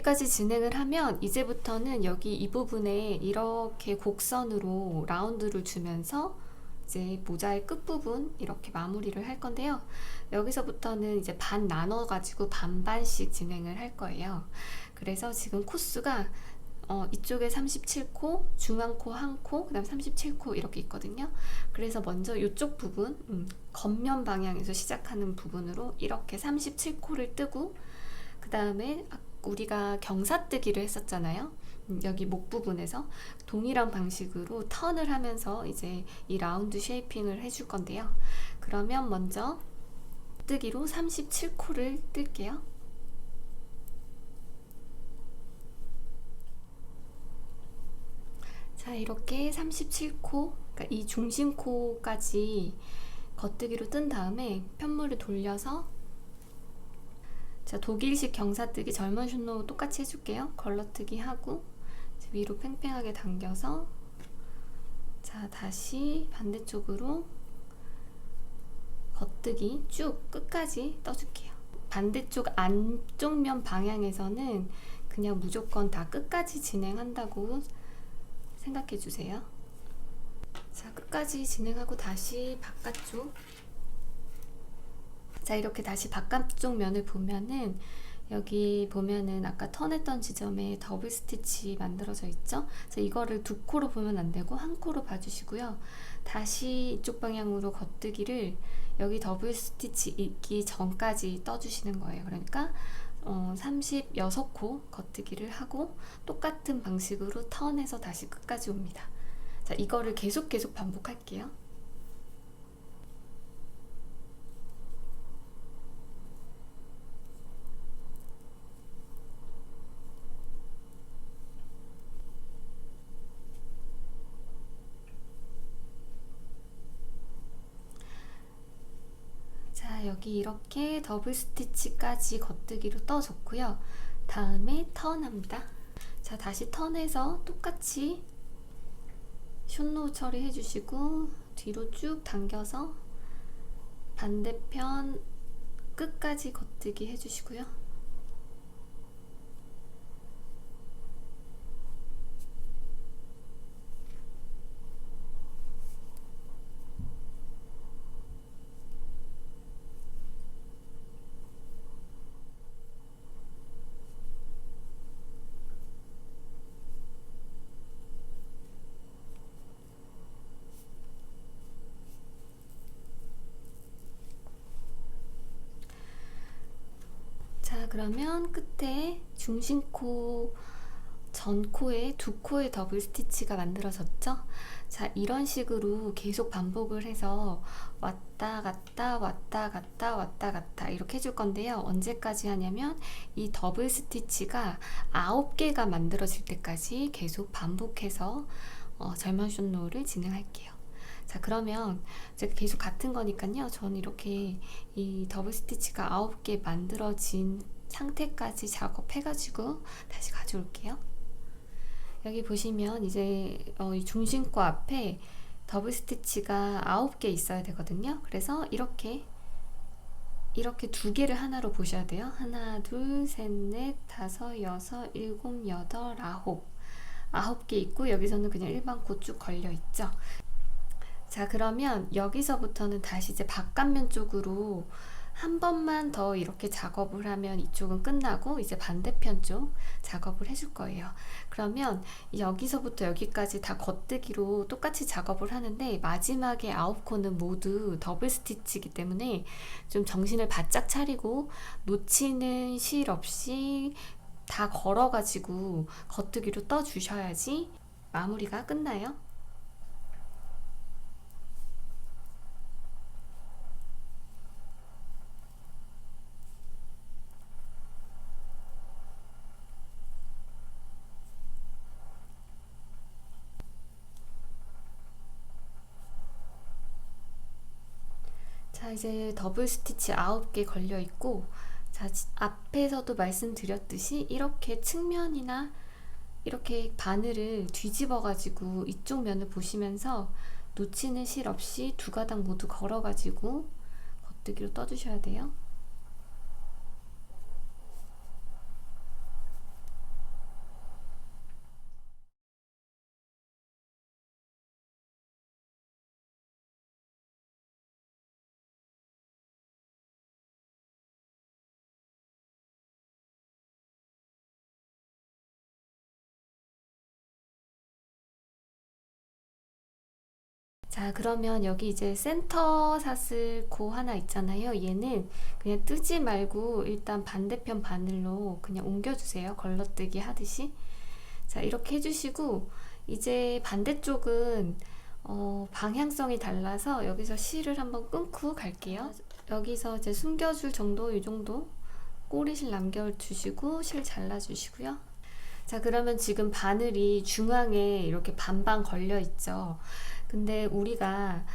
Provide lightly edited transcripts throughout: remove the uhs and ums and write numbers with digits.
여기까지 진행을 하면 이제부터는 여기 이 부분에 이렇게 곡선으로 라운드를 주면서 이제 모자의 끝부분 이렇게 마무리를 할 건데요. 여기서부터는 이제 반 나눠 가지고 반반씩 진행을 할 거예요. 그래서 지금 코수가 이쪽에 37코, 중앙코 1코, 그 다음 37코 이렇게 있거든요. 그래서 먼저 이쪽 부분, 겉면 방향에서 시작하는 부분으로 이렇게 37코를 뜨고, 그 다음에 우리가 경사뜨기를 했었잖아요. 여기 목 부분에서 동일한 방식으로 턴을 하면서 이제 이 라운드 쉐이핑을 해줄 건데요. 그러면 먼저 뜨기로 37코를 뜰게요. 자, 이렇게 37코, 그러니까 이 중심코까지 겉뜨기로 뜬 다음에 편물을 돌려서, 자, 독일식 경사뜨기 젊은 슌노 똑같이 해줄게요. 걸러뜨기 하고 위로 팽팽하게 당겨서, 자, 다시 반대쪽으로 겉뜨기 쭉 끝까지 떠줄게요. 반대쪽 안쪽 면 방향에서는 그냥 무조건 다 끝까지 진행한다고 생각해 주세요. 자, 끝까지 진행하고 다시 바깥쪽. 자, 이렇게 다시 바깥쪽 면을 보면은 여기 보면은 아까 턴했던 지점에 더블 스티치 만들어져 있죠? 자, 이거를 두 코로 보면 안 되고 한 코로 봐주시고요. 다시 이쪽 방향으로 겉뜨기를 여기 더블 스티치 있기 전까지 떠주시는 거예요. 그러니까 36코 겉뜨기를 하고 똑같은 방식으로 턴해서 다시 끝까지 옵니다. 자, 이거를 계속 반복할게요. 자, 여기 이렇게 더블 스티치까지 겉뜨기로 떠줬고요. 다음에 턴합니다. 자, 다시 턴해서 똑같이 숏노 처리해 주시고 뒤로 쭉 당겨서 반대편 끝까지 겉뜨기 해주시고요. 자, 그러면 끝에 중심코 전코에 두 코의 더블 스티치가 만들어졌죠? 자, 이런 식으로 계속 반복을 해서 왔다 갔다 왔다 갔다 왔다 갔다 이렇게 해줄 건데요. 언제까지 하냐면 이 더블 스티치가 9개가 만들어질 때까지 계속 반복해서 절만 숏노를 진행할게요. 자, 그러면 제가 계속 같은 거니까요. 저는 이렇게 이 더블 스티치가 9개 만들어진 상태까지 작업해가지고 다시 가져올게요. 여기 보시면 이제 이 중심코 앞에 더블 스티치가 9개 있어야 되거든요. 그래서 이렇게 두 개를 하나로 보셔야 돼요. 하나, 둘, 셋, 넷, 다섯, 여섯, 일곱, 여덟, 아홉 개 있고 여기서는 그냥 일반 코 쭉 걸려 있죠. 자, 그러면 여기서부터는 다시 이제 바깥면 쪽으로 한 번만 더 이렇게 작업을 하면 이쪽은 끝나고 이제 반대편 쪽 작업을 해줄 거예요. 그러면 여기서부터 여기까지 다 겉뜨기로 똑같이 작업을 하는데 마지막에 9코는 모두 더블 스티치이기 때문에 좀 정신을 바짝 차리고 놓치는 실 없이 다 걸어가지고 겉뜨기로 떠주셔야지 마무리가 끝나요. 자, 이제 더블 스티치 9개 걸려 있고, 자, 앞에서도 말씀드렸듯이 이렇게 측면이나 이렇게 바늘을 뒤집어 가지고 이쪽 면을 보시면서 놓치는 실 없이 두 가닥 모두 걸어 가지고 겉뜨기로 떠 주셔야 돼요. 자, 그러면 여기 이제 센터 사슬 코 하나 있잖아요. 얘는 그냥 뜨지 말고 일단 반대편 바늘로 그냥 옮겨주세요. 걸러뜨기 하듯이. 자, 이렇게 해주시고 이제 반대쪽은 방향성이 달라서 여기서 실을 한번 끊고 갈게요. 여기서 이제 숨겨줄 정도, 이 정도 꼬리실 남겨주시고 실 잘라주시고요. 자, 그러면 지금 바늘이 중앙에 이렇게 반반 걸려 있죠. 근데 우리가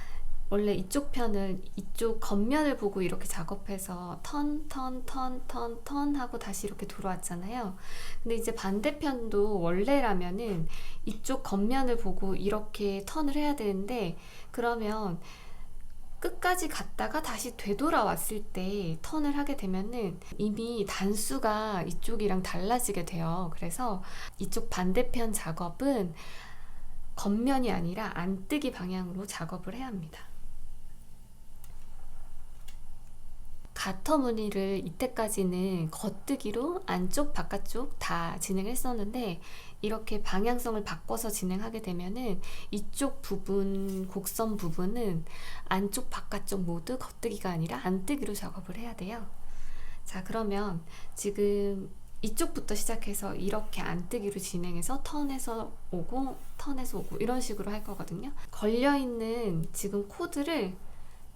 원래 이쪽 편을, 이쪽 겉면을 보고 이렇게 작업해서 턴 하고 다시 이렇게 들어왔잖아요. 근데 이제 반대편도 원래라면은 이쪽 겉면을 보고 이렇게 턴을 해야 되는데, 그러면 끝까지 갔다가 다시 되돌아왔을 때 턴을 하게 되면은 이미 단수가 이쪽이랑 달라지게 돼요. 그래서 이쪽 반대편 작업은 겉면이 아니라 안뜨기 방향으로 작업을 해야 합니다. 가터 무늬를 이때까지는 겉뜨기로 안쪽 바깥쪽 다 진행했었는데, 이렇게 방향성을 바꿔서 진행하게 되면은 이쪽 부분, 곡선 부분은 안쪽 바깥쪽 모두 겉뜨기가 아니라 안뜨기로 작업을 해야 돼요. 자, 그러면 지금 이쪽부터 시작해서 이렇게 안뜨기로 진행해서 턴에서 오고 턴에서 오고 이런 식으로 할 거거든요. 걸려있는 지금 코드를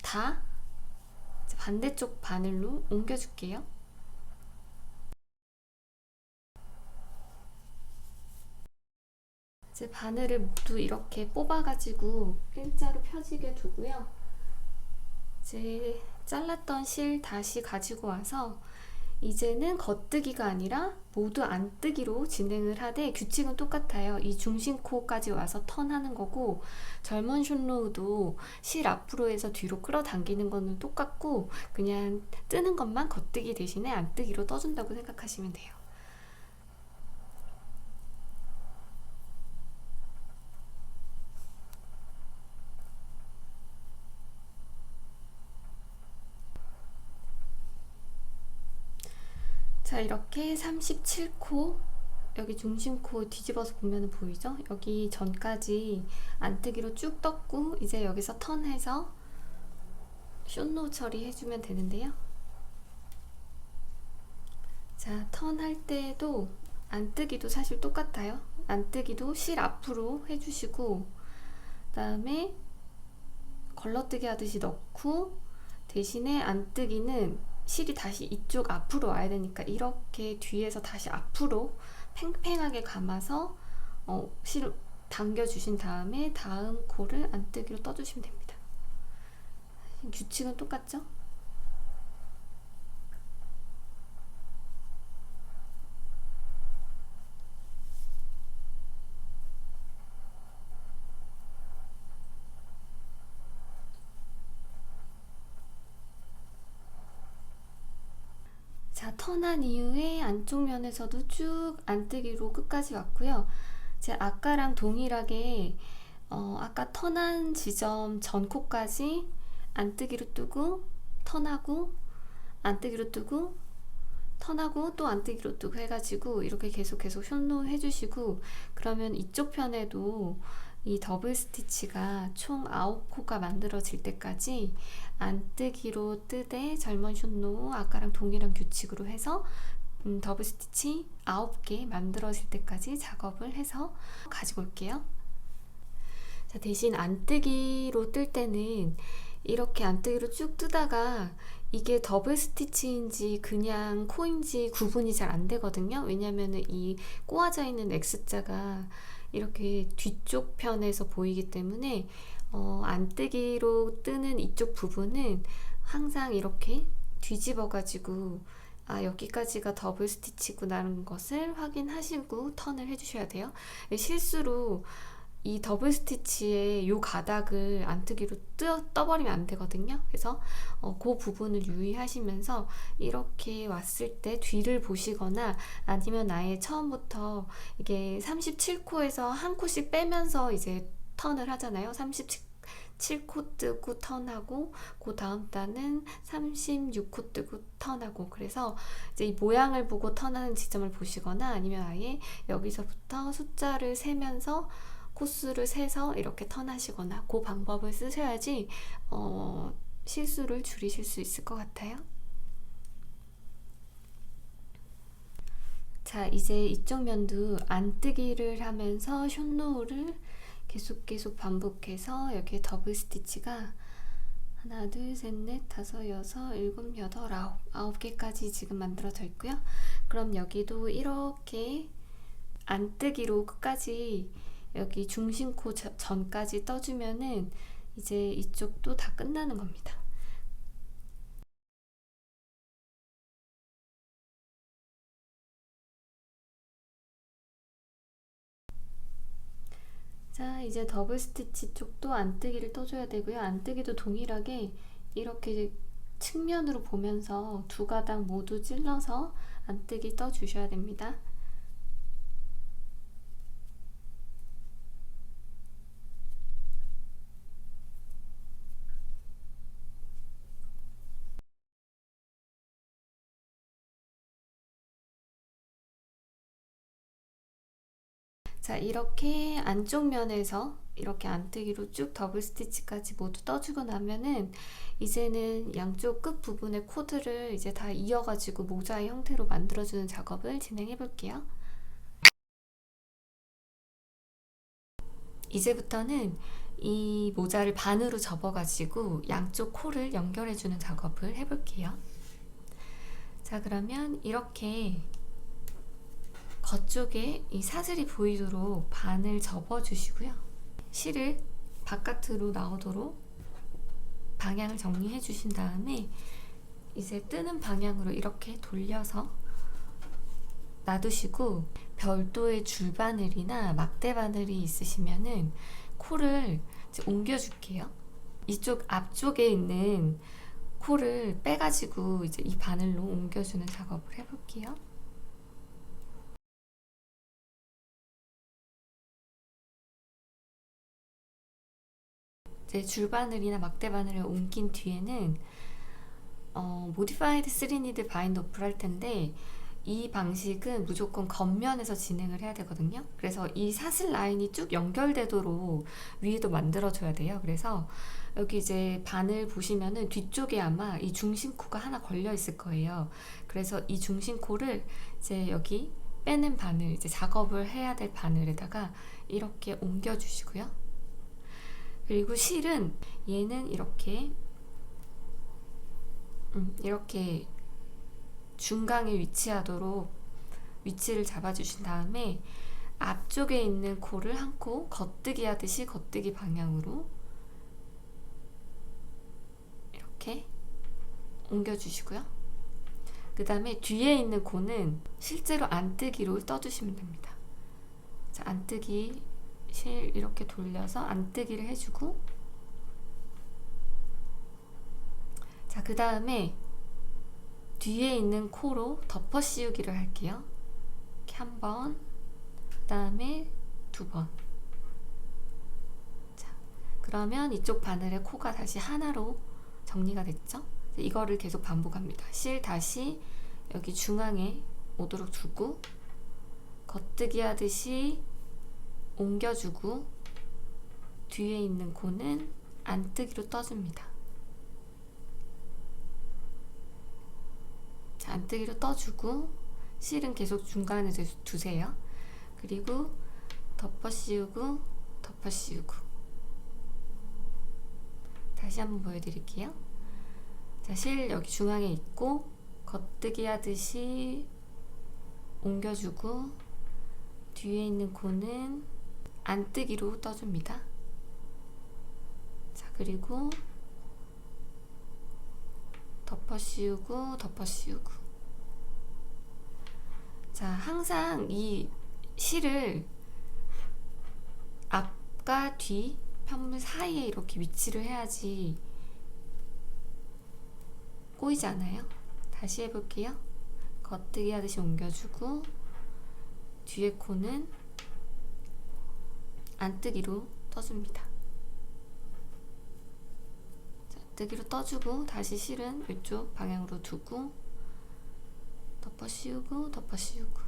다 반대쪽 바늘로 옮겨줄게요. 이제 바늘을 모두 이렇게 뽑아가지고 일자로 펴지게 두고요. 이제 잘랐던 실 다시 가지고 와서 이제는 겉뜨기가 아니라 모두 안뜨기로 진행을 하되, 규칙은 똑같아요. 이 중심코까지 와서 턴하는 거고, 젊은 숏로우도 실 앞으로 해서 뒤로 끌어당기는 거는 똑같고, 그냥 뜨는 것만 겉뜨기 대신에 안뜨기로 떠준다고 생각하시면 돼요. 자, 이렇게 37코, 여기 중심코 뒤집어서 보면 보이죠? 여기 전까지 안뜨기로 쭉 떴고, 이제 여기서 턴해서 숏노 처리해주면 되는데요. 자, 턴할 때도 안뜨기도 사실 똑같아요. 안뜨기도 실 앞으로 해주시고, 그 다음에 걸러뜨기 하듯이 넣고, 대신에 안뜨기는 실이 다시 이쪽 앞으로 와야 되니까 이렇게 뒤에서 다시 앞으로 팽팽하게 감아서 실을 당겨주신 다음에 다음 코를 안뜨기로 떠주시면 됩니다. 규칙은 똑같죠? 자, 턴한 이후에 안쪽 면에서도 쭉 안뜨기로 끝까지 왔고요. 제 아까랑 동일하게 아까 턴한 지점 전 코까지 안뜨기로 뜨고 턴하고 안뜨기로 뜨고 턴하고 또 안뜨기로 뜨고 해가지고 이렇게 계속 숏노 해주시고, 그러면 이쪽 편에도 이 더블 스티치가 총 9코가 만들어질 때까지 안뜨기로 뜨되 젊은 숏노 아까랑 동일한 규칙으로 해서 더블 스티치 9개 만들어질 때까지 작업을 해서 가지고 올게요. 자, 대신 안뜨기로 뜰 때는 이렇게 안뜨기로 쭉 뜨다가 이게 더블 스티치인지 그냥 코인지 구분이 잘 안 되거든요. 왜냐면은 이 꼬아져 있는 X자가 이렇게 뒤쪽 편에서 보이기 때문에 안뜨기로 뜨는 이쪽 부분은 항상 이렇게 뒤집어 가지고 여기까지가 더블 스티치구나라는 것을 확인하시고 턴을 해주셔야 돼요. 실수로 이 더블 스티치의 요 가닥을 안뜨기로 떠버리면 안 되거든요. 그래서 그 부분을 유의하시면서 이렇게 왔을 때 뒤를 보시거나 아니면 아예 처음부터 이게 37코에서 한 코씩 빼면서 이제 턴을 하잖아요. 37코 뜨고 턴하고, 그 다음 단은 36코 뜨고 턴하고, 그래서 이제 이 모양을 보고 턴하는 지점을 보시거나 아니면 아예 여기서부터 숫자를 세면서 코수를 세서 이렇게 턴하시거나 그 방법을 쓰셔야지 실수를 줄이실 수 있을 것 같아요. 자, 이제 이쪽 면도 안뜨기를 하면서 숏노을을 계속 반복해서 여기에 더블 스티치가 하나, 둘, 셋, 넷, 다섯, 여섯, 일곱, 여덟, 아홉 개까지 지금 만들어져 있고요. 그럼 여기도 이렇게 안뜨기로 끝까지 여기 중심코 전까지 떠주면은 이제 이쪽도 다 끝나는 겁니다. 자, 이제 더블 스티치 쪽도 안뜨기를 떠줘야 되고요. 안뜨기도 동일하게 이렇게 측면으로 보면서 두 가닥 모두 찔러서 안뜨기 떠주셔야 됩니다. 자, 이렇게 안쪽 면에서 이렇게 안뜨기로 쭉 더블 스티치까지 모두 떠주고 나면은 이제는 양쪽 끝 부분의 코드를 이제 다 이어가지고 모자의 형태로 만들어주는 작업을 진행해 볼게요. 이제부터는 이 모자를 반으로 접어가지고 양쪽 코를 연결해주는 작업을 해볼게요. 자, 그러면 이렇게 겉쪽에 이 사슬이 보이도록 반을 접어주시고요. 실을 바깥으로 나오도록 방향을 정리해 주신 다음에 이제 뜨는 방향으로 이렇게 돌려서 놔두시고 별도의 줄바늘이나 막대바늘이 있으시면은 코를 이제 옮겨줄게요. 이쪽 앞쪽에 있는 코를 빼가지고 이제 이 바늘로 옮겨주는 작업을 해볼게요. 이제 줄바늘이나 막대바늘을 옮긴 뒤에는 모디파이드 3니드 바인드 오프를 할 텐데 이 방식은 무조건 겉면에서 진행을 해야 되거든요. 그래서 이 사슬 라인이 쭉 연결되도록 위에도 만들어줘야 돼요. 그래서 여기 이제 바늘 보시면은 뒤쪽에 아마 이 중심코가 하나 걸려 있을 거예요. 그래서 이 중심코를 이제 여기 빼는 바늘, 이제 작업을 해야 될 바늘에다가 이렇게 옮겨 주시고요. 그리고 실은 얘는 이렇게 중강에 위치하도록 위치를 잡아주신 다음에 앞쪽에 있는 코를 한 코 겉뜨기 하듯이 겉뜨기 방향으로 이렇게 옮겨주시고요. 그 다음에 뒤에 있는 코는 실제로 안뜨기로 떠주시면 됩니다. 자, 안뜨기 실 이렇게 돌려서 안뜨기를 해주고, 자, 그 다음에 뒤에 있는 코로 덮어 씌우기를 할게요. 이렇게 한 번, 그 다음에 두 번. 자, 그러면 이쪽 바늘의 코가 다시 하나로 정리가 됐죠? 이거를 계속 반복합니다. 실 다시 여기 중앙에 오도록 두고 겉뜨기 하듯이 옮겨주고 뒤에 있는 코는 안뜨기로 떠줍니다. 자, 안뜨기로 떠주고 실은 계속 중간에 두세요. 그리고 덮어 씌우고 덮어 씌우고. 다시 한번 보여드릴게요. 자, 실 여기 중앙에 있고 겉뜨기 하듯이 옮겨주고 뒤에 있는 코는 안뜨기로 떠줍니다. 자, 그리고 덮어 씌우고 덮어 씌우고. 자, 항상 이 실을 앞과 뒤 편물 사이에 이렇게 위치를 해야지 꼬이지 않아요. 다시 해볼게요. 겉뜨기 하듯이 옮겨주고 뒤에 코는 안뜨기로 떠줍니다. 자, 뜨기로 떠주고 다시 실은 이쪽 방향으로 두고 덮어 씌우고 덮어 씌우고.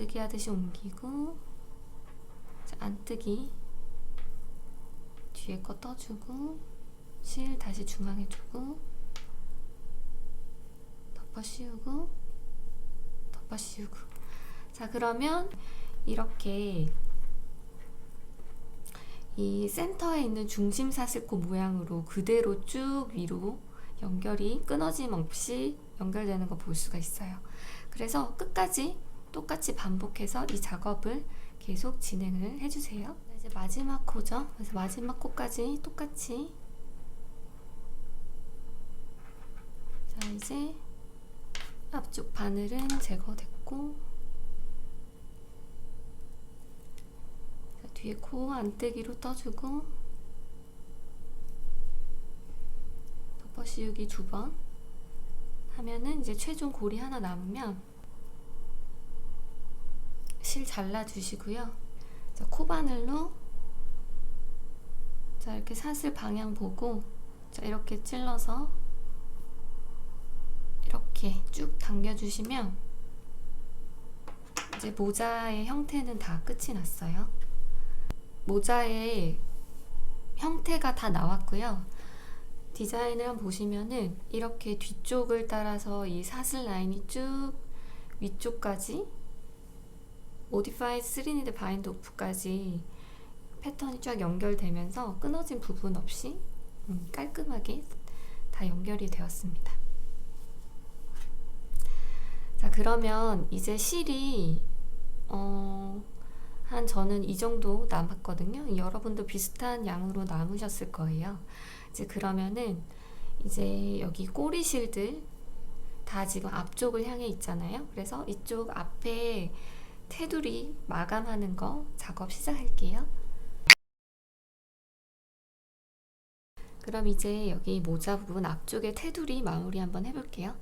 안뜨기 하듯이 옮기고, 자, 안뜨기 뒤에 거 떠주고, 실 다시 중앙에 두고, 덮어 씌우고, 덮어 씌우고. 자, 그러면 이렇게 이 센터에 있는 중심 사슬코 모양으로 그대로 쭉 위로 연결이 끊어짐 없이 연결되는 거 볼 수가 있어요. 그래서 끝까지 똑같이 반복해서 이 작업을 계속 진행을 해주세요. 이제 마지막 코죠. 그래서 마지막 코까지 똑같이. 자, 이제 앞쪽 바늘은 제거됐고, 자, 뒤에 코 안뜨기로 떠주고, 덮어 씌우기 2번 하면은 이제 최종 골이 하나 남으면 실 잘라주시고요. 자, 코바늘로 자, 이렇게 사슬 방향 보고, 자, 이렇게 찔러서 이렇게 쭉 당겨주시면 이제 모자의 형태는 다 끝이 났어요. 모자의 형태가 다 나왔고요. 디자인을 한번 보시면은 이렇게 뒤쪽을 따라서 이 사슬 라인이 쭉 위쪽까지 Modified 3D Bind Off까지 패턴이 쫙 연결되면서 끊어진 부분 없이 깔끔하게 다 연결이 되었습니다. 자, 그러면 이제 실이 한 저는 이 정도 남았거든요. 여러분도 비슷한 양으로 남으셨을 거예요. 이제 그러면은 이제 여기 꼬리 실들 다 지금 앞쪽을 향해 있잖아요. 그래서 이쪽 앞에 테두리 마감하는 거 작업 시작할게요. 그럼 이제 여기 모자 부분 앞쪽에 테두리 마무리 한번 해볼게요.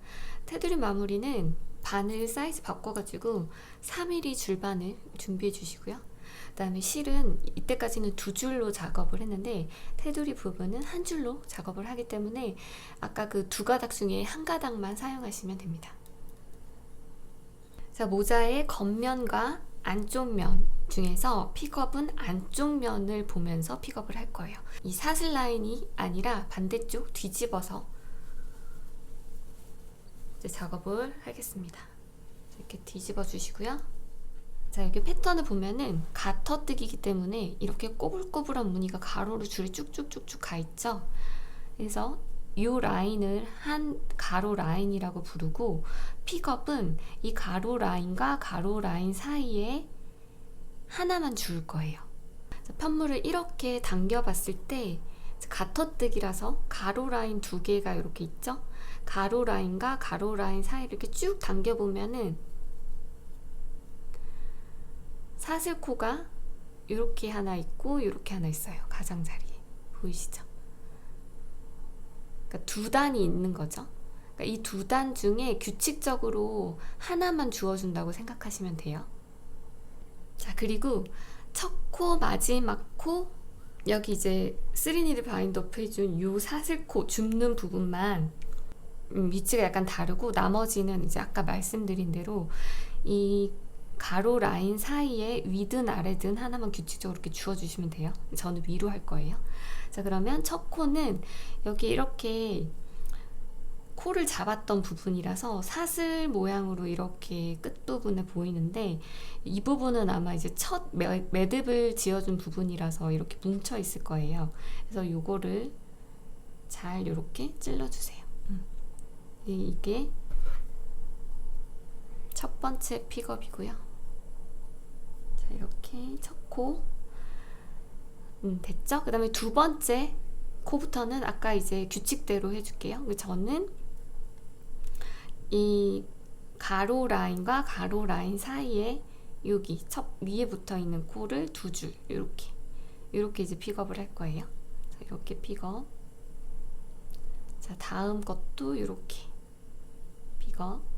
테두리 마무리는 바늘 사이즈 바꿔가지고 3mm 줄바늘 준비해 주시고요. 그 다음에 실은 이때까지는 2줄로 작업을 했는데 테두리 부분은 1줄로 작업을 하기 때문에 아까 그 2가닥 중에 1가닥만 사용하시면 됩니다. 자, 모자의 겉면과 안쪽 면 중에서 픽업은 안쪽 면을 보면서 픽업을 할 거예요. 이 사슬 라인이 아니라 반대쪽 뒤집어서 이제 작업을 하겠습니다. 이렇게 뒤집어 주시고요. 자, 여기 패턴을 보면은 가터뜨기이기 때문에 이렇게 꼬불꼬불한 무늬가 가로로 줄이 쭉쭉쭉쭉 가 있죠. 그래서 이 라인을 한 가로 라인이라고 부르고, 픽업은 이 가로 라인과 가로 라인 사이에 하나만 줄 거예요. 편물을 이렇게 당겨 봤을 때 가터뜨기라서 가로 라인 2개가 이렇게 있죠. 가로 라인과 가로 라인 사이를 이렇게 쭉 당겨 보면은 사슬코가 이렇게 하나 있고 이렇게 하나 있어요. 가장자리에 보이시죠? 그러니까 2단이 있는 거죠. 그러니까 이 2단 중에 규칙적으로 하나만 주어준다고 생각하시면 돼요. 자, 그리고 첫 코, 마지막 코, 여기 이제 3D 바인드 오프 해준 요 사슬코 줍는 부분만 위치가 약간 다르고, 나머지는 이제 아까 말씀드린 대로 이 가로 라인 사이에 위든 아래든 하나만 규칙적으로 이렇게 주어주시면 돼요. 저는 위로 할 거예요. 자, 그러면 첫 코는 여기 이렇게 코를 잡았던 부분이라서 사슬 모양으로 이렇게 끝부분에 보이는데, 이 부분은 아마 이제 첫 매듭을 지어준 부분이라서 이렇게 뭉쳐 있을 거예요. 그래서 요거를 잘 이렇게 찔러주세요. 이게 첫 번째 픽업이고요. 자, 이렇게 첫 코 됐죠? 그 다음에 두 번째 코부터는 아까 이제 규칙대로 해줄게요. 저는 이 가로 라인과 가로 라인 사이에 여기 첫 위에 붙어 있는 코를 2줄 이렇게 이제 픽업을 할 거예요. 자, 이렇게 픽업. 자, 다음 것도 이렇게 픽업.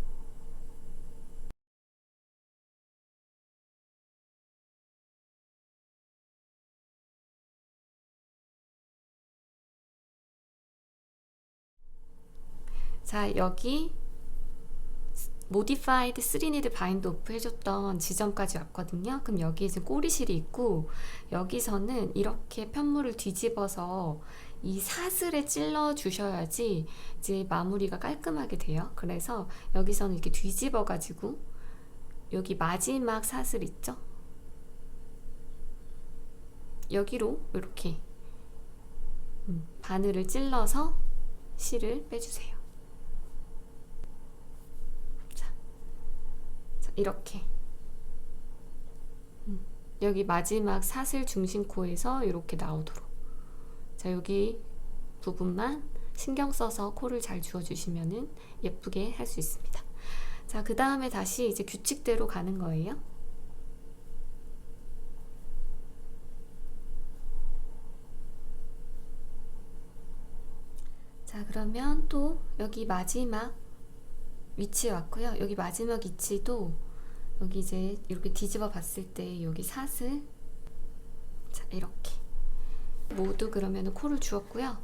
자, 여기 모디파이드 3니드 바인드 오프 해줬던 지점까지 왔거든요. 그럼 여기 이제 꼬리실이 있고, 여기서는 이렇게 편물을 뒤집어서 이 사슬에 찔러 주셔야지 이제 마무리가 깔끔하게 돼요. 그래서 여기서는 이렇게 뒤집어 가지고 여기 마지막 사슬 있죠? 여기로 이렇게 바늘을 찔러서 실을 빼주세요. 이렇게 여기 마지막 사슬 중심코에서 이렇게 나오도록, 자 여기 부분만 신경 써서 코를 잘 주워주시면은 예쁘게 할 수 있습니다. 자, 그 다음에 다시 이제 규칙대로 가는 거예요. 자, 그러면 또 여기 마지막 위치에 왔고요. 여기 마지막 위치도 여기 이제 이렇게 뒤집어 봤을 때 여기 사슬, 자 이렇게 모두 그러면 코를 주었고요.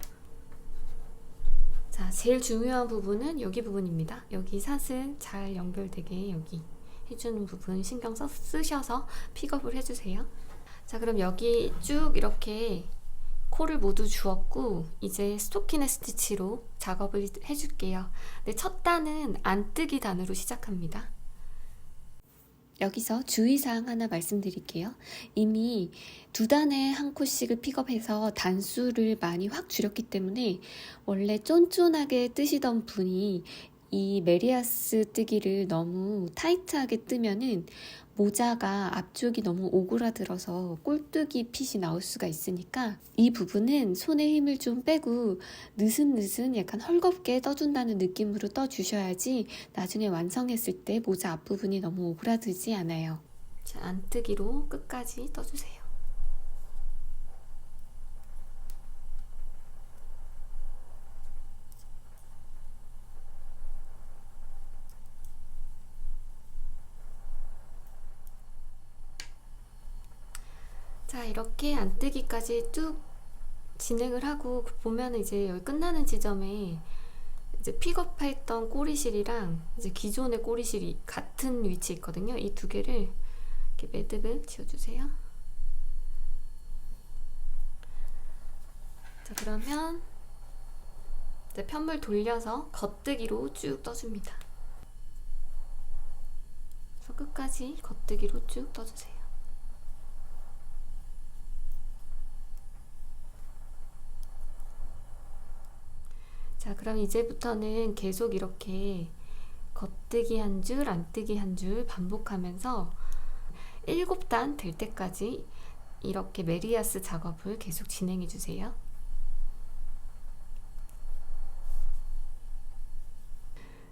자, 제일 중요한 부분은 여기 부분입니다. 여기 사슬 잘 연결되게 여기 해주는 부분 신경 쓰셔서 픽업을 해주세요. 자, 그럼 여기 쭉 이렇게 코를 모두 주었고, 이제 스토키넷 스티치로 작업을 해줄게요. 네, 첫 단은 안뜨기 단으로 시작합니다. 여기서 주의사항 하나 말씀드릴게요. 이미 두 단에 한 코씩을 픽업해서 단수를 많이 확 줄였기 때문에 원래 쫀쫀하게 뜨시던 분이 이 메리아스 뜨기를 너무 타이트하게 뜨면은 모자가 앞쪽이 너무 오그라들어서 꼴뚜기 핏이 나올 수가 있으니까 이 부분은 손에 힘을 좀 빼고 느슨느슨 약간 헐겁게 떠준다는 느낌으로 떠주셔야지 나중에 완성했을 때 모자 앞부분이 너무 오그라들지 않아요. 자, 안뜨기로 끝까지 떠주세요. 자, 이렇게 안뜨기까지 쭉 진행을 하고 보면 이제 여기 끝나는 지점에 이제 픽업했던 꼬리실이랑 이제 기존의 꼬리실이 같은 위치에 있거든요. 이 두 개를 이렇게 매듭을 지어주세요. 자, 그러면 이제 편물 돌려서 겉뜨기로 쭉 떠줍니다. 그래서 끝까지 겉뜨기로 쭉 떠주세요. 자, 그럼 이제부터는 계속 이렇게 겉뜨기 한 줄, 안뜨기 한 줄 반복하면서 7단 될 때까지 이렇게 메리아스 작업을 계속 진행해 주세요.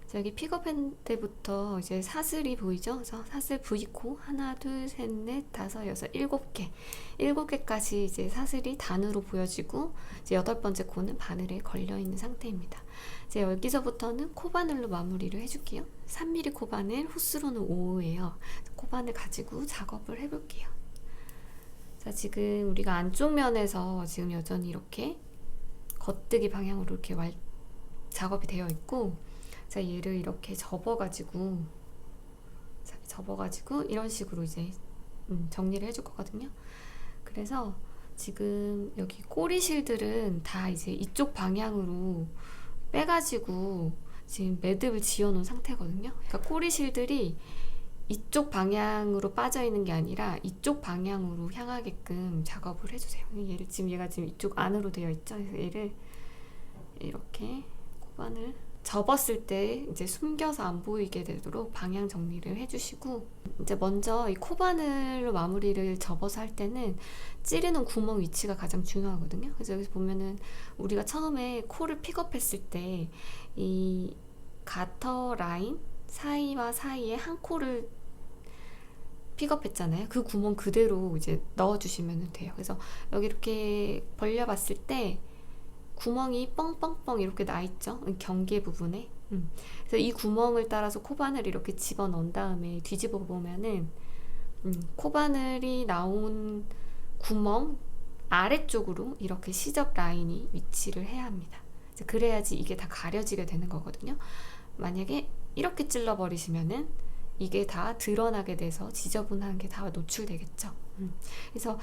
자, 여기 픽업할 때부터 이제 사슬이 보이죠? 그래서 사슬 V코 하나, 둘, 셋, 넷, 다섯, 여섯, 7개. 7개까지 이제 사슬이 단으로 보여지고 이제 8번째 코는 바늘에 걸려 있는 상태입니다. 이제 여기서부터는 코바늘로 마무리를 해줄게요. 3mm 코바늘, 호스로는 5호예요. 코바늘 가지고 작업을 해볼게요. 자, 지금 우리가 안쪽 면에서 지금 여전히 이렇게 겉뜨기 방향으로 이렇게 작업이 되어 있고, 자, 얘를 이렇게 접어가지고 이런 식으로 이제 정리를 해줄 거거든요. 그래서 지금 여기 꼬리실들은 다 이제 이쪽 방향으로 빼가지고 지금 매듭을 지어 놓은 상태거든요. 그러니까 꼬리실들이 이쪽 방향으로 빠져 있는 게 아니라 이쪽 방향으로 향하게끔 작업을 해주세요. 얘가 지금 이쪽 안으로 되어 있죠. 그래서 얘를 이렇게 코바늘 접었을 때 이제 숨겨서 안 보이게 되도록 방향 정리를 해주시고, 이제 먼저 이 코바늘로 마무리를 접어서 할 때는 찌르는 구멍 위치가 가장 중요하거든요. 그래서 여기서 보면은 우리가 처음에 코를 픽업했을 때 이 가터 라인 사이와 사이에 한 코를 픽업했잖아요. 그 구멍 그대로 이제 넣어주시면 돼요. 그래서 여기 이렇게 벌려봤을 때 구멍이 뻥뻥뻥 이렇게 나 있죠. 경계 부분에. 그래서 이 구멍을 따라서 코바늘 이렇게 집어 넣은 다음에 뒤집어 보면은 코바늘이 나온 구멍 아래쪽으로 이렇게 시접 라인이 위치를 해야 합니다. 그래야지 이게 다 가려지게 되는 거거든요. 만약에 이렇게 찔러버리시면은 이게 다 드러나게 돼서 지저분한 게 다 노출되겠죠. 그래서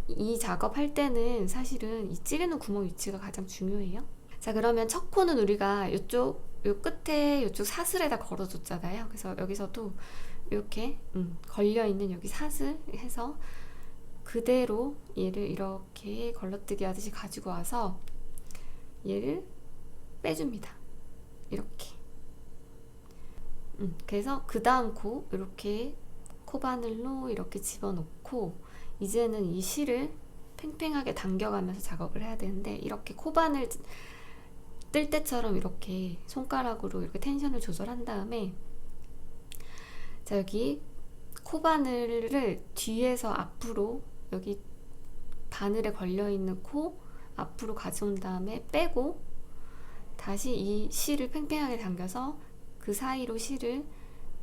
이 작업할 때는 사실은 이 찌르는 구멍 위치가 가장 중요해요. 자, 그러면 첫 코는 우리가 요 끝에 요쪽 사슬에다 걸어줬잖아요. 그래서 여기서도 이렇게 걸려있는 여기 사슬 해서 그대로 얘를 이렇게 걸러뜨기 하듯이 가지고 와서 얘를 빼줍니다. 이렇게. 그래서 그 다음 코 이렇게 코바늘로 이렇게 집어넣고 이제는 이 실을 팽팽하게 당겨가면서 작업을 해야 되는데, 이렇게 코바늘 뜰 때처럼 이렇게 손가락으로 이렇게 텐션을 조절한 다음에, 자, 여기 코바늘을 뒤에서 앞으로 여기 바늘에 걸려있는 코 앞으로 가져온 다음에 빼고 다시 이 실을 팽팽하게 당겨서 그 사이로 실을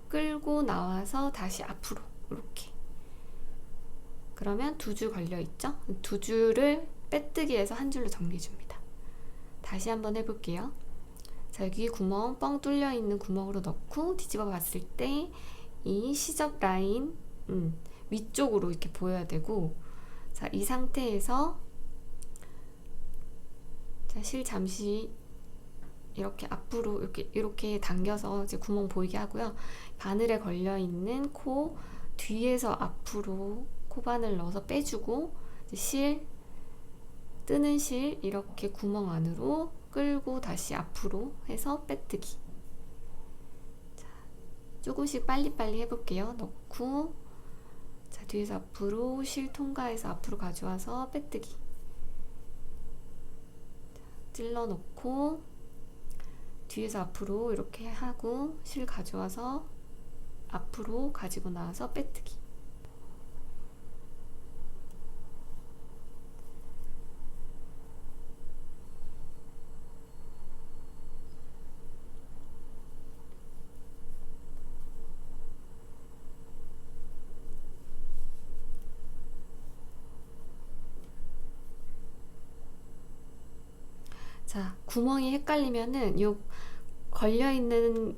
끌고 나와서 다시 앞으로 이렇게. 그러면 두 줄 걸려있죠? 두 줄을 빼뜨기해서 한 줄로 정리해줍니다. 다시 한번 해볼게요. 자, 여기 구멍 뻥 뚫려 있는 구멍으로 넣고 뒤집어 봤을 때 이 시접 라인 위쪽으로 이렇게 보여야 되고, 자, 이 상태에서 자, 실 잠시 이렇게 앞으로 이렇게 당겨서 이제 구멍 보이게 하고요. 바늘에 걸려 있는 코 뒤에서 앞으로 코바늘 넣어서 빼주고, 실 뜨는 실 이렇게 구멍 안으로 끌고 다시 앞으로 해서 빼뜨기. 자, 조금씩 빨리빨리 해볼게요. 넣고, 자, 뒤에서 앞으로 실 통과해서 앞으로 가져와서 빼뜨기. 자, 찔러 놓고 뒤에서 앞으로 이렇게 하고 실 가져와서 앞으로 가지고 나와서 빼뜨기. 자, 구멍이 헷갈리면은 요 걸려있는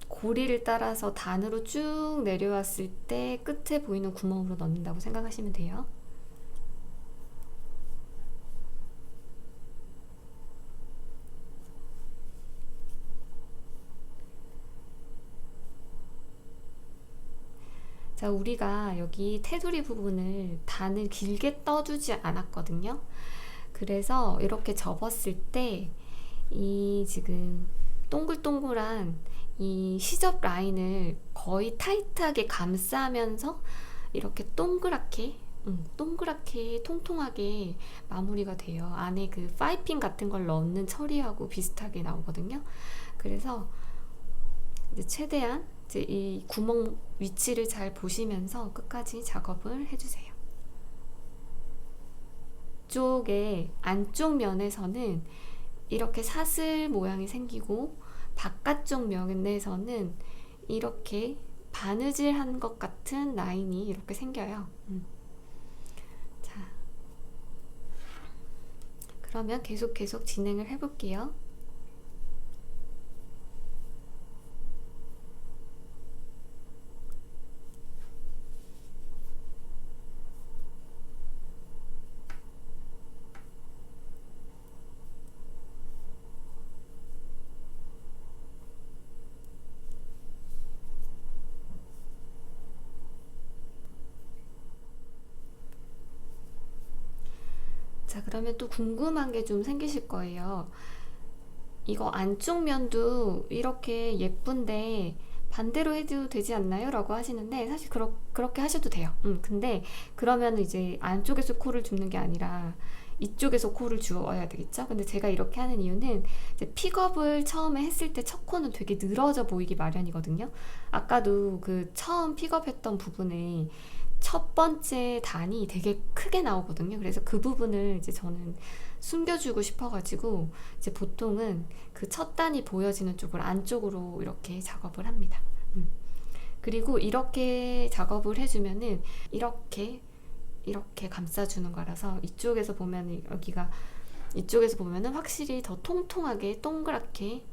고리를 따라서 단으로 쭉 내려왔을 때 끝에 보이는 구멍으로 넣는다고 생각하시면 돼요. 자, 우리가 여기 테두리 부분을 단을 길게 떠주지 않았거든요. 그래서 이렇게 접었을 때 이 지금 동글동글한 이 시접 라인을 거의 타이트하게 감싸면서 이렇게 동그랗게 통통하게 마무리가 돼요. 안에 그 파이핑 같은 걸 넣는 처리하고 비슷하게 나오거든요. 그래서 이제 최대한 이제 이 구멍 위치를 잘 보시면서 끝까지 작업을 해주세요. 이쪽에 안쪽 면에서는 이렇게 사슬 모양이 생기고, 바깥쪽 면에서는 이렇게 바느질한 것 같은 라인이 이렇게 생겨요. 자, 그러면 계속 진행을 해볼게요. 자, 그러면 또 궁금한 게 좀 생기실 거예요. 이거 안쪽 면도 이렇게 예쁜데 반대로 해도 되지 않나요? 라고 하시는데, 사실 그렇게 하셔도 돼요. 근데 그러면 이제 안쪽에서 코를 줍는 게 아니라 이쪽에서 코를 주어야 되겠죠? 근데 제가 이렇게 하는 이유는 이제 픽업을 처음에 했을 때 첫 코는 되게 늘어져 보이기 마련이거든요. 아까도 그 처음 픽업했던 부분에 첫 번째 단이 되게 크게 나오거든요. 그래서 그 부분을 이제 저는 숨겨주고 싶어가지고 이제 보통은 그 첫 단이 보여지는 쪽을 안쪽으로 이렇게 작업을 합니다. 그리고 이렇게 작업을 해주면은 이렇게 감싸주는 거라서 이쪽에서 보면 이쪽에서 보면은 확실히 더 통통하게 동그랗게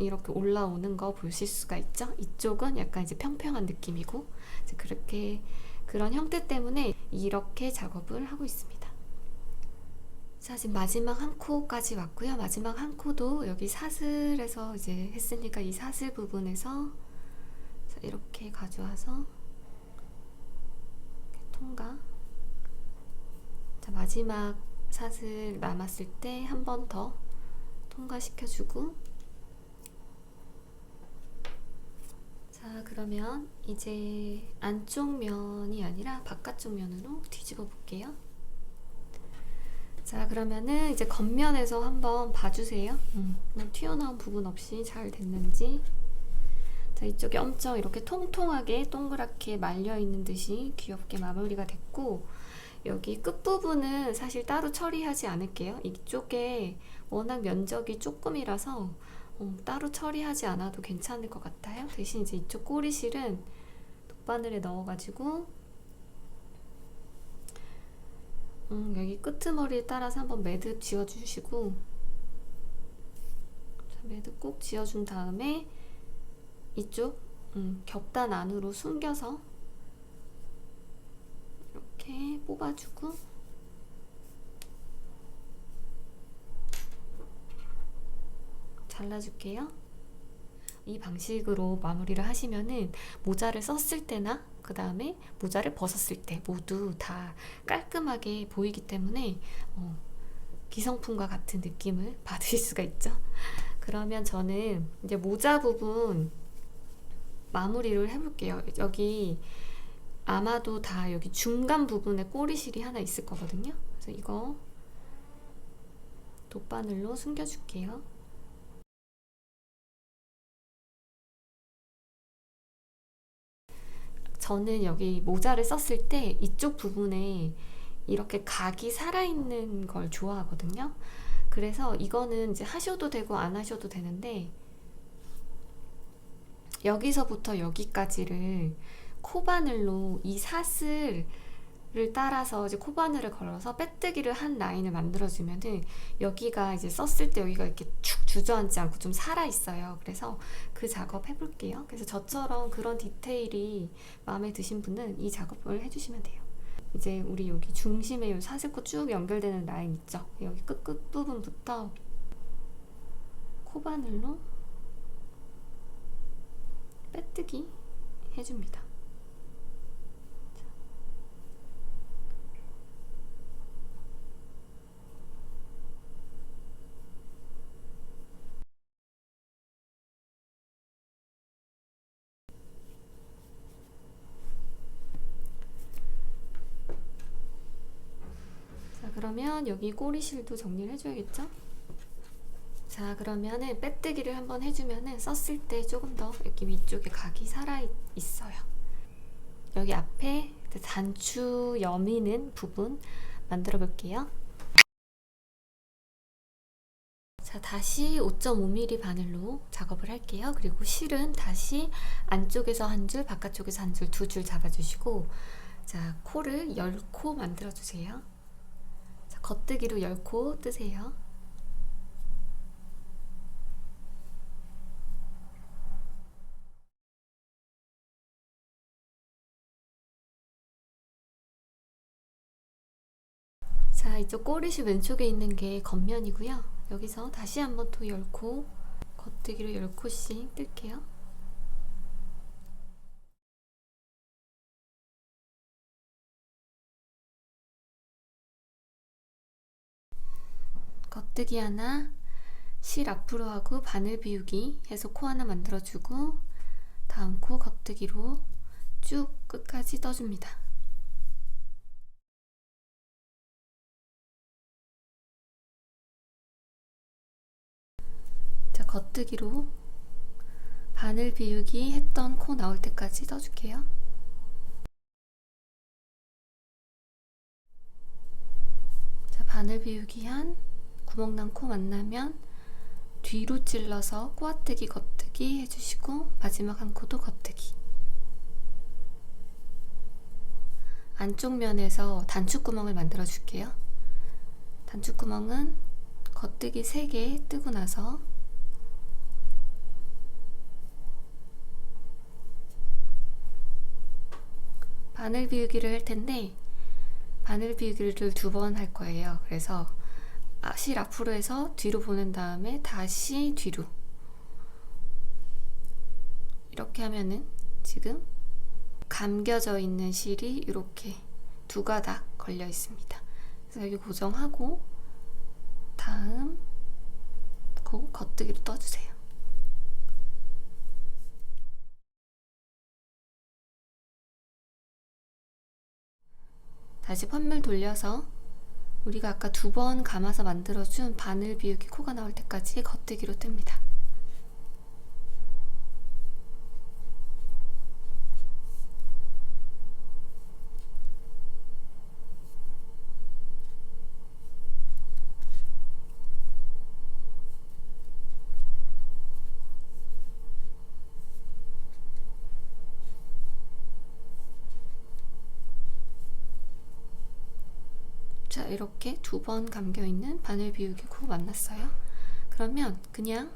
이렇게 올라오는 거 보실 수가 있죠? 이쪽은 약간 이제 평평한 느낌이고, 이제 그렇게 그런 형태 때문에 이렇게 작업을 하고 있습니다. 자, 지금 마지막 한 코까지 왔고요. 마지막 한 코도 여기 사슬에서 이제 했으니까 이 사슬 부분에서 이렇게 가져와서 이렇게 통과. 자, 마지막 사슬 남았을 때 한 번 더 통과시켜주고, 자, 그러면 이제 안쪽 면이 아니라 바깥쪽 면으로 뒤집어 볼게요. 자, 그러면은 이제 겉면에서 한번 봐주세요. 튀어나온 부분 없이 잘 됐는지. 자, 이쪽이 엄청 이렇게 통통하게 동그랗게 말려있는 듯이 귀엽게 마무리가 됐고, 여기 끝부분은 사실 따로 처리하지 않을게요. 이쪽에 워낙 면적이 조금이라서 따로 처리하지 않아도 괜찮을 것 같아요. 대신 이제 이쪽 꼬리실은 돗바늘에 넣어가지고 여기 끄트머리에 따라서 한번 매듭 지어주시고, 자, 매듭 꼭 지어준 다음에 이쪽 겹단 안으로 숨겨서 이렇게 뽑아주고, 잘라줄게요. 이 방식으로 마무리를 하시면은 모자를 썼을 때나 그 다음에 모자를 벗었을 때 모두 다 깔끔하게 보이기 때문에 기성품과 같은 느낌을 받으실 수가 있죠. 그러면 저는 이제 모자 부분 마무리를 해볼게요. 여기 아마도 다 여기 중간 부분에 꼬리실이 하나 있을 거거든요. 그래서 이거 돗바늘로 숨겨줄게요. 저는 여기 모자를 썼을 때 이쪽 부분에 이렇게 각이 살아있는 걸 좋아하거든요. 그래서 이거는 이제 하셔도 되고 안 하셔도 되는데, 여기서부터 여기까지를 코바늘로 이 사슬을 따라서 이제 코바늘을 걸어서 빼뜨기를 한 라인을 만들어주면은 여기가 이제 썼을 때 여기가 이렇게 축 주저앉지 않고 좀 살아있어요. 그래서 그 작업 해볼게요. 그래서 저처럼 그런 디테일이 마음에 드신 분은 이 작업을 해주시면 돼요. 이제 우리 여기 중심에 이 사슬코 쭉 연결되는 라인 있죠? 여기 끝 부분부터 코바늘로 빼뜨기 해줍니다. 자, 그러면 여기 꼬리실도 정리를 해줘야겠죠? 자, 그러면은 빼뜨기를 한번 해주면은 썼을 때 조금 더 이렇게 위쪽에 각이 살아있어요. 여기 앞에 단추 여미는 부분 만들어 볼게요. 자, 다시 5.5mm 바늘로 작업을 할게요. 그리고 실은 다시 안쪽에서 한 줄, 바깥쪽에서 한 줄, 두 줄 잡아주시고, 자, 코를 10코 만들어 주세요. 자, 겉뜨기로 10코 뜨세요. 자, 이쪽 꼬리실 왼쪽에 있는 게 겉면이고요. 여기서 다시 한번 또 10코, 겉뜨기로 10코씩 뜰게요. 겉뜨기 하나, 실 앞으로 하고 바늘 비우기 해서 코 하나 만들어주고, 다음 코 겉뜨기로 쭉 끝까지 떠줍니다. 자, 겉뜨기로 바늘 비우기 했던 코 나올 때까지 떠줄게요. 자, 바늘 비우기 한 구멍난 코 만나면 뒤로 찔러서 꼬아뜨기 겉뜨기 해주시고, 마지막 한 코도 겉뜨기. 안쪽 면에서 단추구멍을 만들어 줄게요. 단추구멍은 겉뜨기 3개 뜨고 나서 바늘 비우기를 할 텐데 바늘 비우기를 2번 할 거예요. 그래서 실 앞으로 해서 뒤로 보낸 다음에 다시 뒤로 이렇게 하면은 지금 감겨져 있는 실이 이렇게 2가닥 걸려 있습니다. 그래서 여기 고정하고 다음 겉뜨기로 떠주세요. 다시 판물 돌려서 우리가 아까 2번 감아서 만들어준 바늘 비우기 코가 나올 때까지 겉뜨기로 뜹니다. 자, 이렇게 2번 감겨있는 바늘 비우기 코 만났어요. 그러면 그냥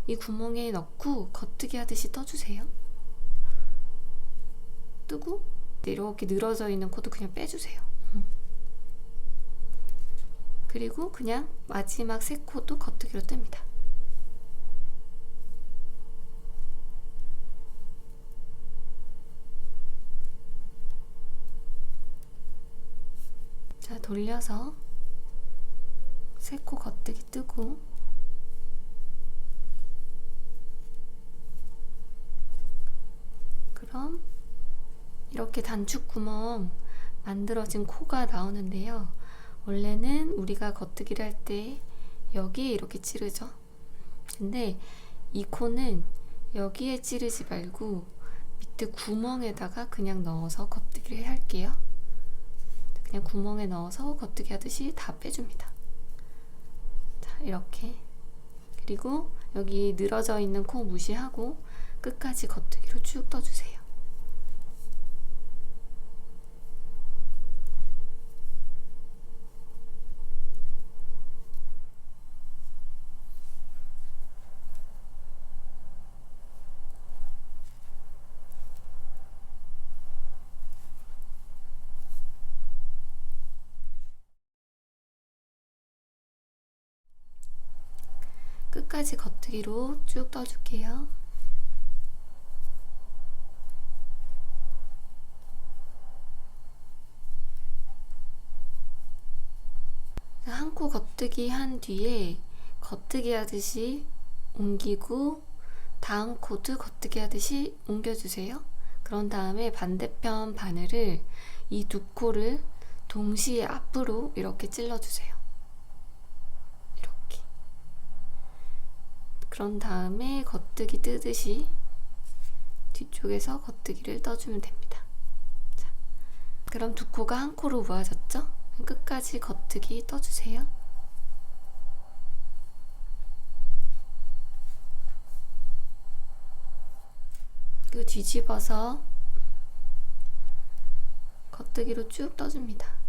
이 구멍에 넣고 겉뜨기 하듯이 떠주세요. 뜨고 이렇게 늘어져 있는 코도 그냥 빼주세요. 그리고 그냥 마지막 3코도 겉뜨기로 뜹니다. 자, 돌려서 3코 겉뜨기 뜨고 그럼 이렇게 단축 구멍 만들어진 코가 나오는데요. 원래는 우리가 겉뜨기를 할 때 여기에 이렇게 찌르죠. 근데 이 코는 여기에 찌르지 말고 밑에 구멍에다가 그냥 넣어서 겉뜨기를 할게요. 그냥 구멍에 넣어서 겉뜨기 하듯이 다 빼줍니다. 자, 이렇게. 그리고 여기 늘어져 있는 코 무시하고 끝까지 겉뜨기로 쭉 떠주세요. 끝까지 겉뜨기로 쭉 떠줄게요. 한 코 겉뜨기 한 뒤에 겉뜨기 하듯이 옮기고 다음 코도 겉뜨기 하듯이 옮겨주세요. 그런 다음에 반대편 바늘을 이 2코를 동시에 앞으로 이렇게 찔러주세요. 이렇게. 그런 다음에 겉뜨기 뜨듯이 뒤쪽에서 겉뜨기를 떠주면 됩니다. 자, 그럼 2코가 한 코로 모아졌죠? 끝까지 겉뜨기 떠주세요. 그리고 뒤집어서 겉뜨기로 쭉 떠줍니다.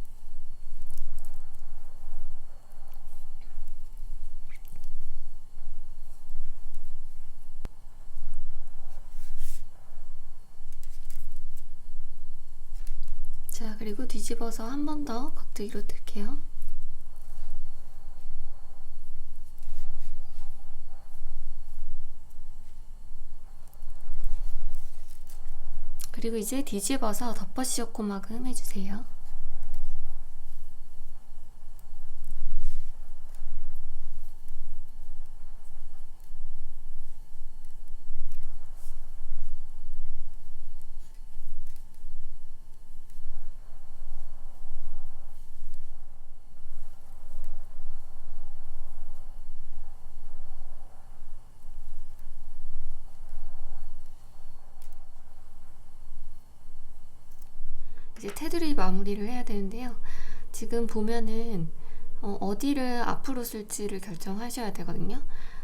자, 그리고 뒤집어서 한 번 더 겉뜨기로 뜰게요. 그리고 이제 뒤집어서 덮어씌워코막음 해주세요. 이제 테두리 마무리를 해야 되는데요. 지금 보면은 어디를 앞으로 쓸지를 결정하셔야 되거든요.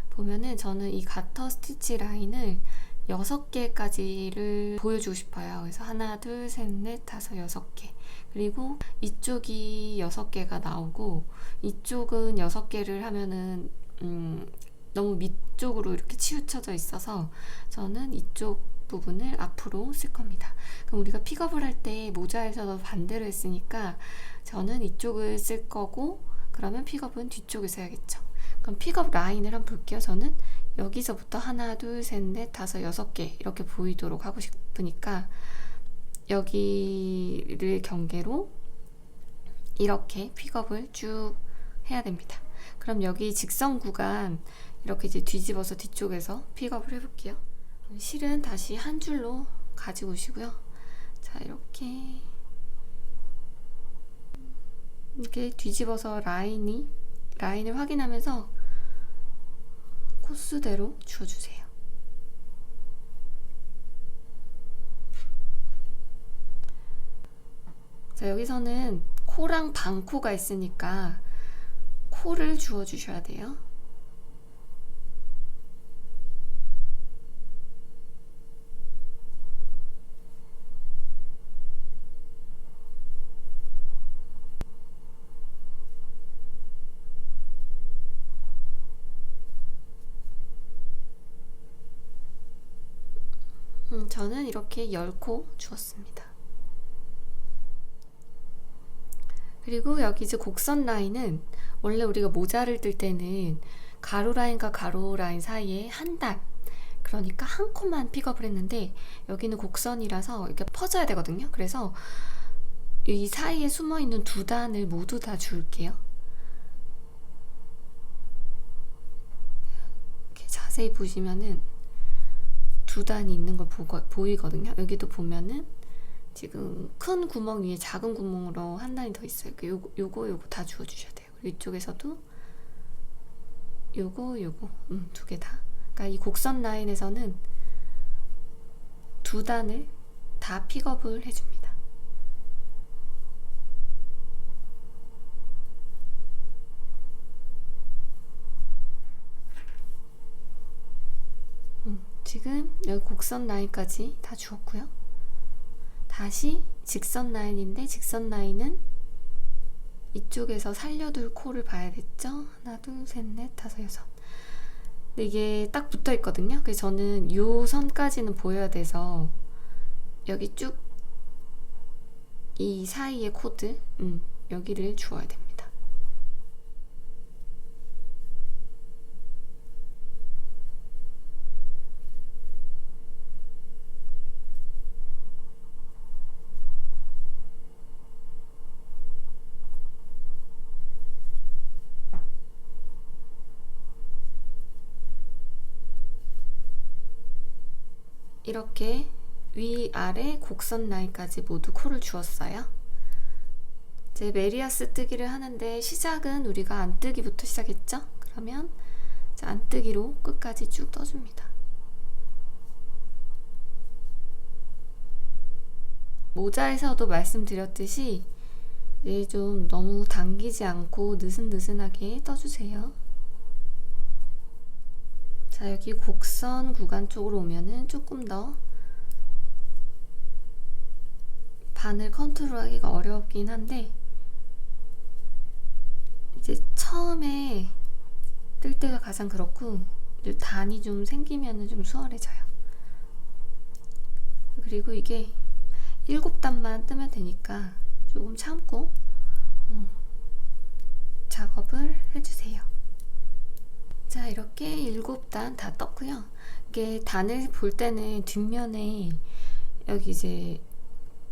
보면은 저는 이 가터 스티치 라인을 6개까지를 보여주고 싶어요. 그래서 하나, 둘, 셋, 넷, 다섯, 6개. 그리고 이쪽이 6개가 나오고 이쪽은 6개를 하면은 너무 밑쪽으로 이렇게 치우쳐져 있어서 저는 이쪽 부분을 앞으로 쓸 겁니다. 그럼 우리가 픽업을 할 때 모자에서도 반대로 했으니까 저는 이쪽을 쓸 거고, 그러면 픽업은 뒤쪽을 써야겠죠. 그럼 픽업 라인을 한번 볼게요. 저는 여기서부터 하나, 둘, 셋, 넷, 다섯, 여섯 개 이렇게 보이도록 하고 싶으니까 여기를 경계로 이렇게 픽업을 쭉 해야 됩니다. 그럼 여기 직선 구간 이렇게 이제 뒤집어서 뒤쪽에서 픽업을 해볼게요. 실은 다시 한 줄로 가지고 오시고요. 자, 이렇게 뒤집어서 라인을 확인하면서 코스대로 주어주세요. 자, 여기서는 코랑 반코가 있으니까 코를 주어주셔야 돼요. 저는 이렇게 10코 주었습니다. 그리고 여기 이제 곡선 라인은 원래 우리가 모자를 뜰 때는 가로 라인과 가로 라인 사이에 한 단, 그러니까 한 코만 픽업을 했는데 여기는 곡선이라서 이렇게 퍼져야 되거든요. 그래서 이 사이에 숨어 있는 두 단을 모두 다 줄게요. 이렇게 자세히 보시면은 두 단이 있는 걸 보이거든요. 여기도 보면은 지금 큰 구멍 위에 작은 구멍으로 한 단이 더 있어요. 요거 다 주워주셔야 돼요. 그리고 이쪽에서도 요거 두 개 다. 그러니까 이 곡선 라인에서는 두 단을 다 픽업을 해줍니다. 지금 여기 곡선 라인까지 다 주었고요. 다시 직선 라인인데 직선 라인은 이쪽에서 살려둘 코를 봐야겠죠? 하나, 둘, 셋, 넷, 다섯, 여섯. 근데 이게 딱 붙어 있거든요. 그래서 저는 요 선까지는 보여야 돼서 여기 쭉 이 사이의 코드, 여기를 주어야 됩니다. 이렇게 위아래 곡선 라인까지 모두 코를 주었어요. 이제 메리아스 뜨기를 하는데 시작은 우리가 안뜨기부터 시작했죠? 그러면 안뜨기로 끝까지 쭉 떠줍니다. 모자에서도 말씀드렸듯이 좀 너무 당기지 않고 느슨느슨하게 떠주세요. 자, 여기 곡선 구간 쪽으로 오면은 조금 더 바늘 컨트롤하기가 어렵긴 한데 이제 처음에 뜰 때가 가장 그렇고 이제 단이 좀 생기면은 좀 수월해져요. 그리고 이게 7단만 뜨면 되니까 조금 참고 작업을 해주세요. 자, 이렇게 7단 다 떴고요. 이게 단을 볼 때는 뒷면에 여기 이제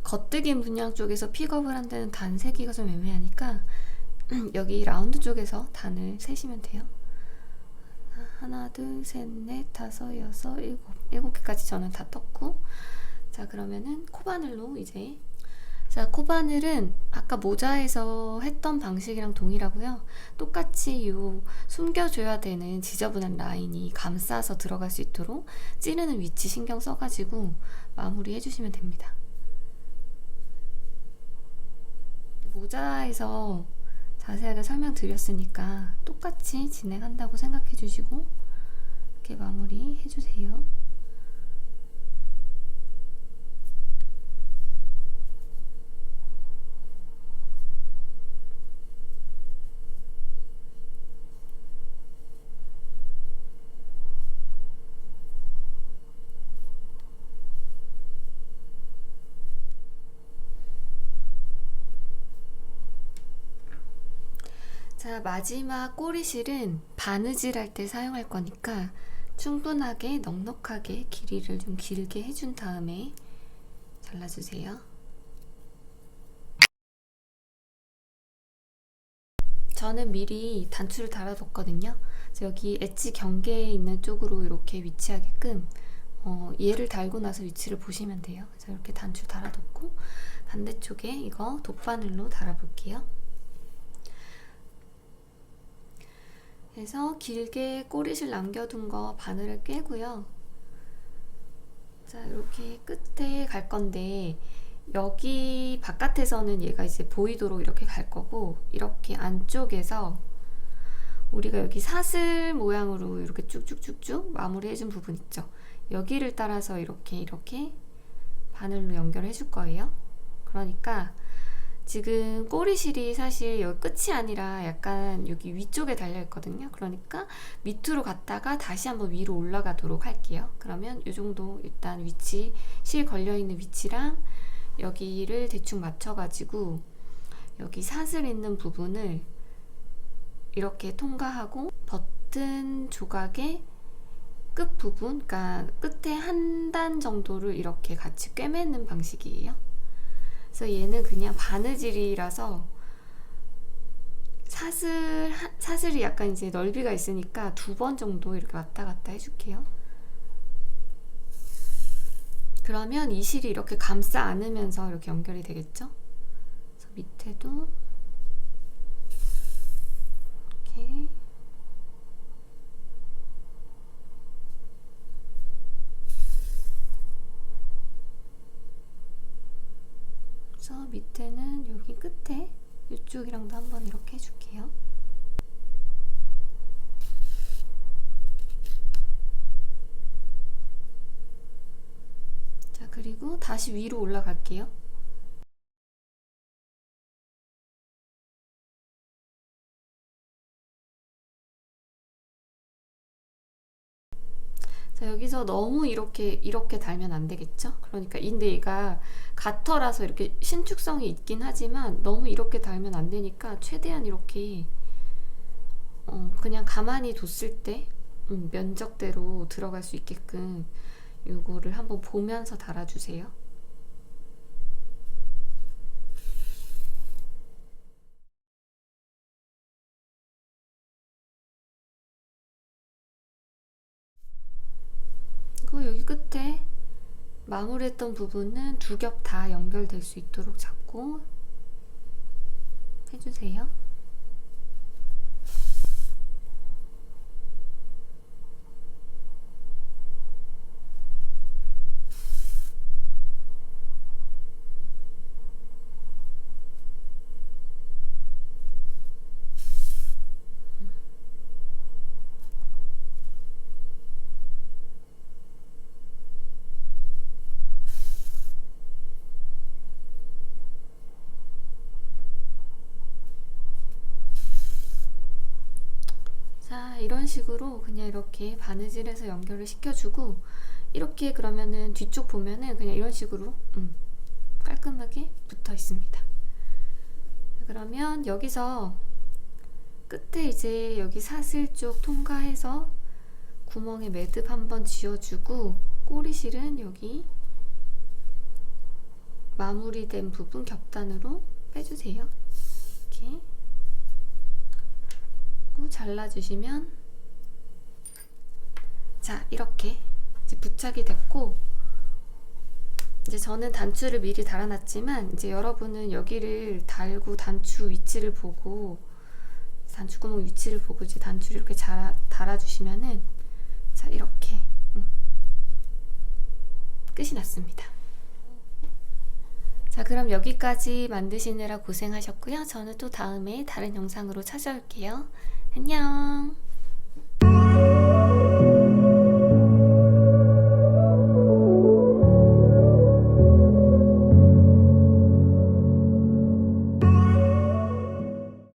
겉뜨기 문양 쪽에서 픽업을 한다는 단 세기가 좀 애매하니까 여기 라운드 쪽에서 단을 세시면 돼요. 하나, 둘, 셋, 넷, 다섯, 여섯, 일곱 개까지 저는 다 떴고, 자, 그러면은 코바늘로 이제, 자, 코바늘은 아까 모자에서 했던 방식이랑 동일하고요. 똑같이 요 숨겨줘야 되는 지저분한 라인이 감싸서 들어갈 수 있도록 찌르는 위치 신경 써가지고 마무리 해주시면 됩니다. 모자에서 자세하게 설명드렸으니까 똑같이 진행한다고 생각해 주시고 이렇게 마무리 해주세요. 자, 마지막 꼬리실은 바느질 할 때 사용할 거니까 충분하게 넉넉하게 길이를 좀 길게 해준 다음에 잘라주세요. 저는 미리 단추를 달아뒀거든요. 여기 엣지 경계에 있는 쪽으로 이렇게 위치하게끔 얘를 달고 나서 위치를 보시면 돼요. 그래서 이렇게 단추 달아뒀고 반대쪽에 이거 돗바늘로 달아볼게요. 그래서 길게 꼬리실 남겨둔 거 바늘을 꿰고요. 자, 이렇게 끝에 갈 건데 여기 바깥에서는 얘가 이제 보이도록 이렇게 갈 거고, 이렇게 안쪽에서 우리가 여기 사슬 모양으로 이렇게 쭉쭉쭉쭉 마무리 해준 부분 있죠. 여기를 따라서 이렇게 바늘로 연결해 줄 거예요. 그러니까 지금 꼬리실이 사실 여기 끝이 아니라 약간 여기 위쪽에 달려 있거든요. 그러니까 밑으로 갔다가 다시 한번 위로 올라가도록 할게요. 그러면 이 정도 일단 위치, 실 걸려 있는 위치랑 여기를 대충 맞춰가지고 여기 사슬 있는 부분을 이렇게 통과하고 버튼 조각의 끝 부분, 그러니까 끝에 한 단 정도를 이렇게 같이 꿰매는 방식이에요. 그래서 얘는 그냥 바느질이라서 사슬이 약간 이제 넓이가 있으니까 2번 정도 이렇게 왔다 갔다 해줄게요. 그러면 이 실이 이렇게 감싸 안으면서 이렇게 연결이 되겠죠? 그래서 밑에도 이렇게 그래서 밑에는 여기 끝에 이쪽이랑도 한번 이렇게 해줄게요. 자, 그리고 다시 위로 올라갈게요. 자, 여기서 너무 이렇게 달면 안 되겠죠? 그러니까 근데 얘가 가터라서 이렇게 신축성이 있긴 하지만 너무 이렇게 달면 안 되니까 최대한 이렇게 그냥 가만히 뒀을 때 면적대로 들어갈 수 있게끔 요거를 한번 보면서 달아주세요. 그리고 여기 끝에 마무리했던 부분은 2겹 다 연결될 수 있도록 잡고 해주세요. 자, 이런 식으로 그냥 이렇게 바느질해서 연결을 시켜주고, 이렇게 그러면은 뒤쪽 보면은 그냥 이런 식으로 깔끔하게 붙어 있습니다. 그러면 여기서 끝에 이제 여기 사슬 쪽 통과해서 구멍에 매듭 한번 지어주고, 꼬리실은 여기 마무리된 부분 겹단으로 빼주세요. 이렇게 잘라주시면, 자, 이렇게 이제 부착이 됐고, 이제 저는 단추를 미리 달아놨지만 이제 여러분은 여기를 달고 단추 위치를 보고, 단추구멍 위치를 보고 이제 단추를 이렇게 달아주시면은, 자, 이렇게 끝이 났습니다. 자, 그럼 여기까지 만드시느라 고생하셨고요. 저는 또 다음에 다른 영상으로 찾아올게요. 안녕.